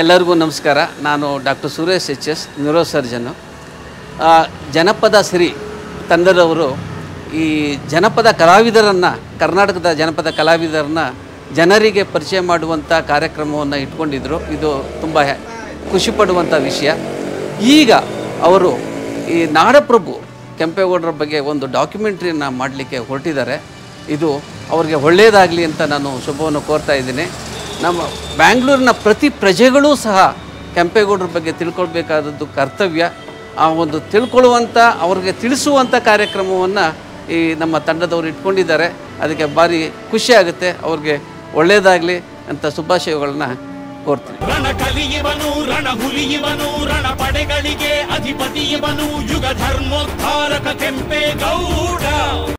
ಎಲ್ಲರಿಗೂ ನಮಸ್ಕಾರ. ನಾನು doctor Suresh HS, neuro surgeon. ಜನಪದ ಸಿರಿ ತಂಡದವರು ಈ ಜನಪದ ಕಲಾವಿದರನ್ನು, ಕರ್ನಾಟಕದ ಜನಪದ ಕಲಾವಿದರನ್ನು ಜನರಿಗೆ ಪರಿಚಯ ಮಾಡುವಂಥ ಕಾರ್ಯಕ್ರಮವನ್ನು ಇಟ್ಕೊಂಡಿದ್ದರು. ಇದು ತುಂಬ ಖುಷಿಪಡುವಂಥ ವಿಷಯ. ಈಗ ಅವರು ಈ ನಾಡಪ್ರಭು ಕೆಂಪೇಗೌಡರ ಬಗ್ಗೆ ಒಂದು ಡಾಕ್ಯುಮೆಂಟ್ರಿಯನ್ನು ಮಾಡಲಿಕ್ಕೆ ಹೊರಟಿದ್ದಾರೆ. ಇದು ಅವ್ರಿಗೆ ಒಳ್ಳೆಯದಾಗಲಿ ಅಂತ ನಾನು ಶುಭವನ್ನು ಕೋರ್ತಾ ಇದ್ದೀನಿ. ನಮ್ಮ ಬ್ಯಾಂಗ್ಳೂರಿನ ಪ್ರತಿ ಪ್ರಜೆಗಳೂ ಸಹ ಕೆಂಪೇಗೌಡರ ಬಗ್ಗೆ ತಿಳ್ಕೊಳ್ಬೇಕಾದದ್ದು ಕರ್ತವ್ಯ. ಆ ಒಂದು ತಿಳ್ಕೊಳ್ಳುವಂಥ, ಅವ್ರಿಗೆ ತಿಳಿಸುವಂಥ ಕಾರ್ಯಕ್ರಮವನ್ನು ಈ ನಮ್ಮ ತಂಡದವರು ಇಟ್ಕೊಂಡಿದ್ದಾರೆ. ಅದಕ್ಕೆ ಭಾರಿ ಖುಷಿ ಆಗುತ್ತೆ. ಅವ್ರಿಗೆ ಒಳ್ಳೆಯದಾಗಲಿ ಅಂತ ಶುಭಾಶಯಗಳನ್ನ ಕೋರ್ತೀನಿ. ರಣ ಕಲಿಯುವನು, ರಣ ಹುಲಿಯುವನು, ರಣ ಪಡೆಗಳಿಗೆ ಅಧಿಪತಿಯುವನು, ಯುಗ ಧರ್ಮೋದ್ಧಾರಕ ಕೆಂಪೇಗೌಡ.